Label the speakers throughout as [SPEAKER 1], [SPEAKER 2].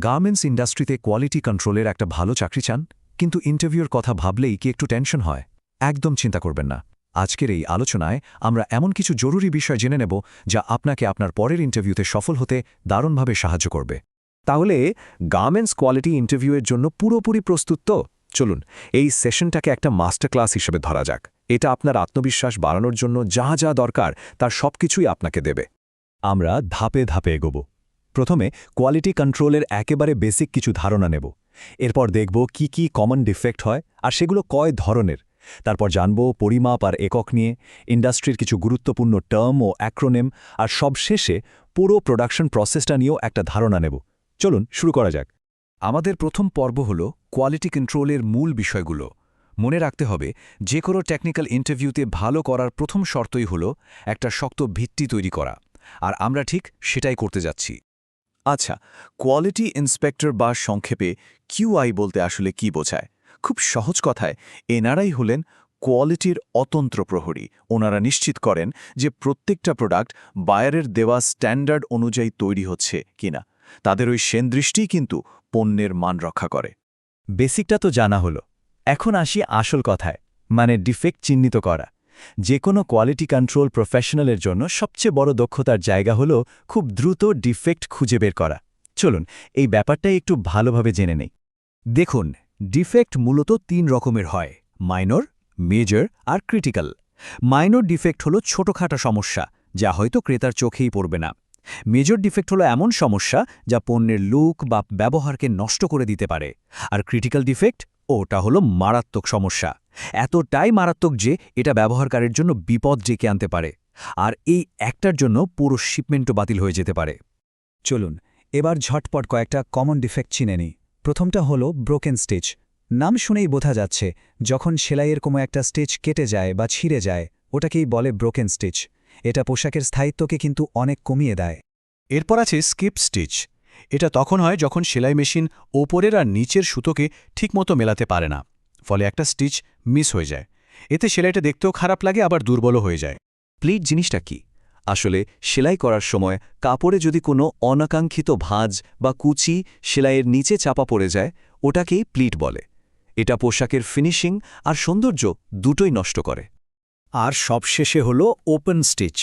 [SPEAKER 1] Garments ইন্ডাস্ট্রিতে quality কন্ট্রোলের একটা ভালো চাকরি চান, কিন্তু ইন্টারভিউর কথা ভাবলেই কি একটু টেনশন হয়? একদম চিন্তা করবেন না। আজকের এই আলোচনায় আমরা এমন কিছু জরুরি বিষয় জেনে নেব যা আপনাকে আপনার পরের ইন্টারভিউতে সফল হতে দারুণভাবে সাহায্য করবে। তাহলে গার্মেন্টস কোয়ালিটি ইন্টারভিউয়ের জন্য পুরোপুরি প্রস্তুত তো? চলুন এই সেশনটাকে একটা মাস্টার ক্লাস হিসেবে ধরা যাক। এটা আপনার আত্মবিশ্বাস বাড়ানোর জন্য যা যা দরকার তার সবকিছুই আপনাকে দেবে। আমরা ধাপে ধাপে এগোব। প্রথমে কোয়ালিটি কন্ট্রোলের একেবারে বেসিক কিছু ধারণা নেব। এরপর দেখব কি কি কমন ডিফেক্ট হয় আর সেগুলো কয় ধরনের। তারপর জানব পরিমাপ আর একক নিয়ে, ইন্ডাস্ট্রির কিছু গুরুত্বপূর্ণ টার্ম ও অ্যাক্রোনেম, আর সবশেষে পুরো প্রোডাকশন প্রসেসটা নিয়েও একটা ধারণা নেব। চলুন শুরু করা যাক। আমাদের প্রথম পর্ব হল কোয়ালিটি কন্ট্রোলের মূল বিষয়গুলো। মনে রাখতে হবে, যে কোনো টেকনিক্যাল ইন্টারভিউতে ভালো করার প্রথম শর্তই হল একটা শক্ত ভিত্তি তৈরি করা, আর আমরা ঠিক সেটাই করতে যাচ্ছি।
[SPEAKER 2] আচ্ছা, কোয়ালিটি ইন্সপেক্টর বা সংক্ষেপে কিউআই বলতে আসলে কি বোঝায়? খুব সহজ কথায়, এনারাই হলেন কোয়ালিটির অতন্ত্র প্রহরী। ওনারা নিশ্চিত করেন যে প্রত্যেকটা প্রোডাক্ট বায়ারের দেওয়া স্ট্যান্ডার্ড অনুযায়ী তৈরি হচ্ছে কিনা। তাদের ওই সেনদৃষ্টিই কিন্তু পণ্যের মান রক্ষা করে।
[SPEAKER 1] বেসিকটা তো জানা হলো, এখন আসি আসল কথায়, মানে ডিফেক্ট চিহ্নিত করা। যে কোনো কোয়ালিটি কন্ট্রোল প্রফেশনালের জন্য সবচেয়ে বড় দক্ষতার জায়গা হলো খুব দ্রুত ডিফেক্ট খুঁজে বের করা। চলুন এই ব্যাপারটাই একটু ভালোভাবে জেনে নেই। দেখুন, ডিফেক্ট মূলত 3 রকমের হয়: মাইনর, মেজর আর ক্রিটিক্যাল। মাইনর ডিফেক্ট হলো ছোটখাটো সমস্যা, যা হয়তো ক্রেতার চোখেই পড়বে না। মেজর ডিফেক্ট হলো এমন সমস্যা যা পণ্যের লুক বা ব্যবহারকে নষ্ট করে দিতে পারে। আর ক্রিটিক্যাল ডিফেক্ট, ওটা হলো মারাত্মক সমস্যা, এতটাই মারাত্মক যে এটা ব্যবহারকারীর জন্য বিপদ ডেকে আনতে পারে, আর এই একটার জন্য পুরো শিপমেন্টও বাতিল হয়ে যেতে পারে। চলুন এবার ঝটপট কয়েকটা কমন ডিফেক্ট চিনে নিই। প্রথমটা হলো ব্রোকেন স্টিচ। নাম শুনেই বোঝা যাচ্ছে, যখন সেলাইয়ের কোনো একটা স্টিচ কেটে যায় বা ছিঁড়ে যায়, ওটাকেই বলে ব্রোকেন স্টিচ। এটা পোশাকের স্থায়িত্বকে কিন্তু অনেক কমিয়ে দেয়।
[SPEAKER 3] এরপর আছে স্কিপ স্টিচ। এটা তখন হয় যখন সেলাই মেশিন ওপরের আর নিচের সুতোকে ঠিকমতো মেলাতে পারে না, ফলে একটা স্টিচ মিস হয়ে যায়। এতে সেলাইটা দেখতেও খারাপ লাগে, আবার দুর্বলও হয়ে যায়।
[SPEAKER 1] প্লিট জিনিসটা কি? আসলে সেলাই করার সময় কাপড়ে যদি কোনো অনাকাঙ্ক্ষিত ভাঁজ বা কুচি সেলাইয়ের নিচে চাপা পড়ে যায়, ওটাকেই প্লিট বলে। এটা পোশাকের ফিনিশিং আর সৌন্দর্য দুটোই নষ্ট করে।
[SPEAKER 4] আর সবশেষে হলো ওপেন স্টিচ।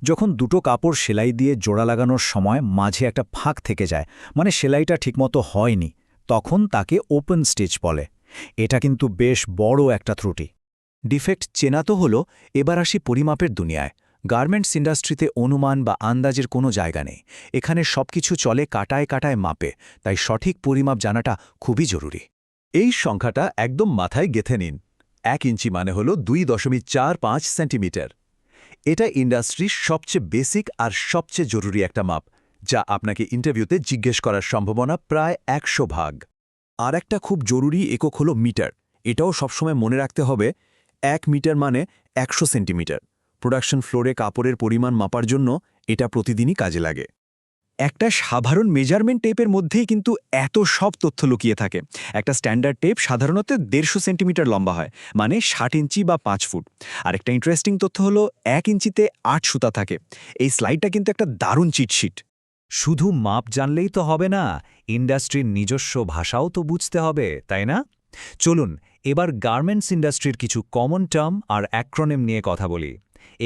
[SPEAKER 4] যখন দুটো কাপড় সেলাই দিয়ে জোড়া লাগানোর সময় মাঝে একটা ফাঁক থেকে যায়, মানে সেলাইটা ঠিকমতো হয়নি, তখন তাকে ওপেন স্টিচ বলে। এটা কিন্তু বেশ বড় একটা ত্রুটি।
[SPEAKER 1] ডিফেক্ট চেনা তো হলো, এবার আসি পরিমাপের দুনিয়ায়। গার্মেন্টস ইন্ডাস্ট্রিতে অনুমান বা আন্দাজের কোনো জায়গা নেই। এখানে সবকিছু চলে কাটায় কাটায় মাপে, তাই সঠিক পরিমাপ জানাটা খুবই জরুরি।
[SPEAKER 2] এই সংখ্যাটা একদম মাথায় গেঁথে নিন। 1 ইঞ্চি মানে হলো 2.45 সেন্টিমিটার। এটা ইন্ডাস্ট্রির সবচেয়ে বেসিক আর সবচেয়ে জরুরি একটা মাপ, যা আপনাকে ইন্টারভিউতে জিজ্ঞেস করার সম্ভাবনা প্রায় 100%। আর একটা খুব জরুরি একক হলো মিটার। এটাও সবসময় মনে রাখতে হবে, 1 মিটার মানে 100 সেন্টিমিটার। প্রোডাকশন ফ্লোরে কাপড়ের পরিমাণ মাপার জন্য এটা প্রতিদিনই কাজে লাগে। একটা সাধারণ মেজারমেন্ট টেপের মধ্যেই কিন্তু এত সব তথ্য লুকিয়ে থাকে। একটা স্ট্যান্ডার্ড টেপ সাধারণত 150 সেন্টিমিটার লম্বা হয়, মানে 60 ইঞ্চি বা 5 ফুট। আর একটা ইন্টারেস্টিং তথ্য হলো 1 ইঞ্চিতে 8 সুতা থাকে। এই স্লাইডটা কিন্তু একটা দারুণ চিটশিট।
[SPEAKER 4] শুধু মাপ জানলেই তো হবে না, ইন্ডাস্ট্রির নিজস্ব ভাষাও তো বুঝতে হবে, তাই না? চলুন এবার গার্মেন্টস ইন্ডাস্ট্রির কিছু কমন টার্ম আর অ্যাক্রোনিম নিয়ে কথা বলি।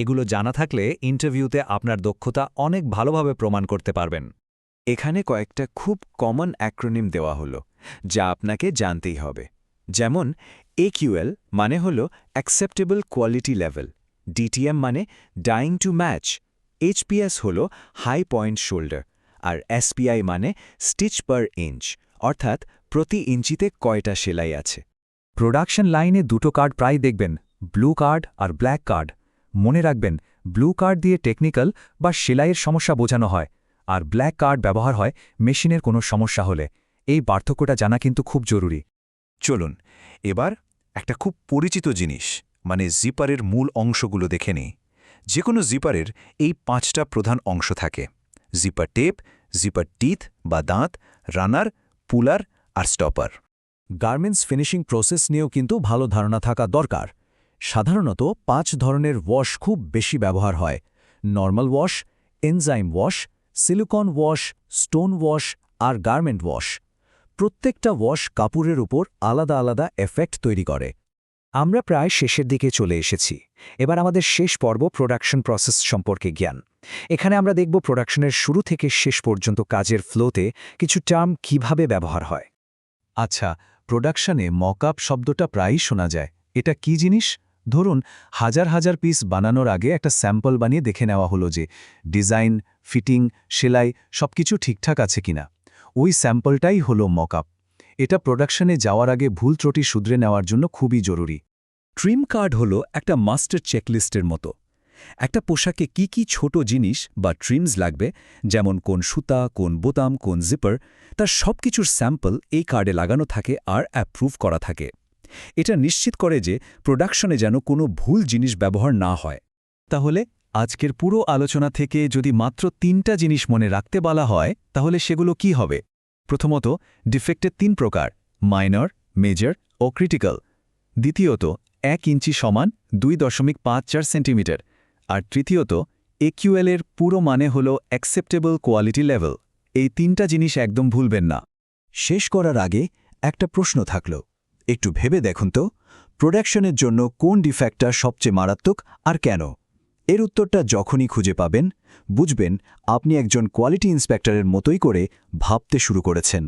[SPEAKER 4] এগুলো জানা থাকলে ইন্টারভিউতে আপনার দক্ষতা অনেক ভালোভাবে প্রমাণ করতে পারবেন।
[SPEAKER 2] এখানে কয়েকটা খুব কমন অ্যাক্রোনিম দেওয়া হলো, যা আপনাকে জানতেই হবে। যেমন AQL মানে হলো অ্যাকসেপ্টেবল কোয়ালিটি লেভেল, DTM মানে ডাইং টু ম্যাচ, HPS হলো হাই পয়েন্ট শোল্ডার, আর SPI মানে স্টিচ পার ইঞ্চ, অর্থাৎ প্রতি ইঞ্চিতে কয়টা সেলাই আছে।
[SPEAKER 4] প্রোডাকশন লাইনে দুটো কার্ড প্রায় দেখবেন, ব্লু কার্ড আর ব্ল্যাক কার্ড। মনে রাখবেন, ব্লু কার্ড দিয়ে টেকনিক্যাল বা সেলাইয়ের সমস্যা বোঝানো হয়, আর ব্ল্যাক কার্ড ব্যবহার হয় মেশিনের কোনো সমস্যা হলে। এই পার্থক্যটা জানা কিন্তু খুব জরুরি।
[SPEAKER 2] চলুন এবার একটা খুব পরিচিত জিনিস, মানে জিপারের মূল অংশগুলো দেখে নিই। যে কোনো জিপারের এই 5টা প্রধান অংশ থাকে: জিপার টেপ, জিপার টিথ বা দাঁত, রানার, পুলার আর স্টপার।
[SPEAKER 1] গার্মেন্টস ফিনিশিং প্রসেস নিয়েও কিন্তু ভালো ধারণা থাকা দরকার। সাধারণত 5 ধরনের ওয়াশ খুব বেশি ব্যবহার হয়: normal wash, enzyme wash, silicon wash, stone wash আর গার্মেন্ট ওয়াশ। প্রত্যেকটা ওয়াশ কাপড়ের উপর আলাদা আলাদা এফেক্ট তৈরি করে। আমরা প্রায় শেষের দিকে চলে এসেছি। এবার আমাদের শেষ পর্ব প্রোডাকশন প্রসেস সম্পর্কে জ্ঞান। এখানে আমরা দেখব প্রোডাকশনের শুরু থেকে শেষ পর্যন্ত কাজের ফ্লোতে কিছু টার্ম কিভাবে ব্যবহার হয়।
[SPEAKER 3] আচ্ছা, প্রোডাকশনে মকআপ শব্দটা প্রায়ই শোনা যায়। এটা কি জিনিস? ধরুন হাজার হাজার পিস বানানোর আগে একটা স্যাম্পল বানিয়ে দেখে নেওয়া হলো যে ডিজাইন, ফিটিং, সেলাই সবকিছু ঠিকঠাক আছে কিনা। ওই স্যাম্পলটাই হলো মকআপ। এটা প্রোডাকশনে যাওয়ার আগে ভুল ত্রুটি শুধরে নেওয়ার জন্য খুবই জরুরি।
[SPEAKER 2] ট্রিম কার্ড হলো একটা মাস্টার চেকলিস্টের মতো। একটা পোশাকে কি কি ছোট জিনিস বা ট্রিমস লাগবে, যেমন কোন সুতা, কোন বোতাম, কোন জিপার, তার সবকিছুর স্যাম্পল এই কার্ডে লাগানো থাকে আর অ্যাপ্রুভ করা থাকে। এটা নিশ্চিত করে যে প্রোডাকশনে যেন কোনো ভুল জিনিস ব্যবহার না হয়।
[SPEAKER 3] তাহলে আজকের পুরো আলোচনা থেকে যদি মাত্র 3টা জিনিস মনে রাখতে বলা হয় তাহলে সেগুলো কি হবে? প্রথমত, ডিফেক্টের 3 প্রকার: মাইনর, মেজর ও ক্রিটিক্যাল। দ্বিতীয়ত, 1 ইঞ্চি সমান 2.54 সেন্টিমিটার। আর তৃতীয়ত, AQL এর পুরো মানে হল অ্যাকসেপ্টেবল কোয়ালিটি লেভেল। এই 3টা জিনিস একদম ভুলবেন না।
[SPEAKER 1] শেষ করার আগে একটা প্রশ্ন থাকল, একটু ভেবে দেখুন তো, প্রোডাকশনের জন্য কোন ডিফেক্টটা সবচেয়ে মারাত্মক আর কেন? এর উত্তরটা যখনই খুঁজে পাবেন, বুঝবেন আপনি একজন কোয়ালিটি ইন্সপেক্টরের মতোই করে ভাবতে শুরু করেছেন।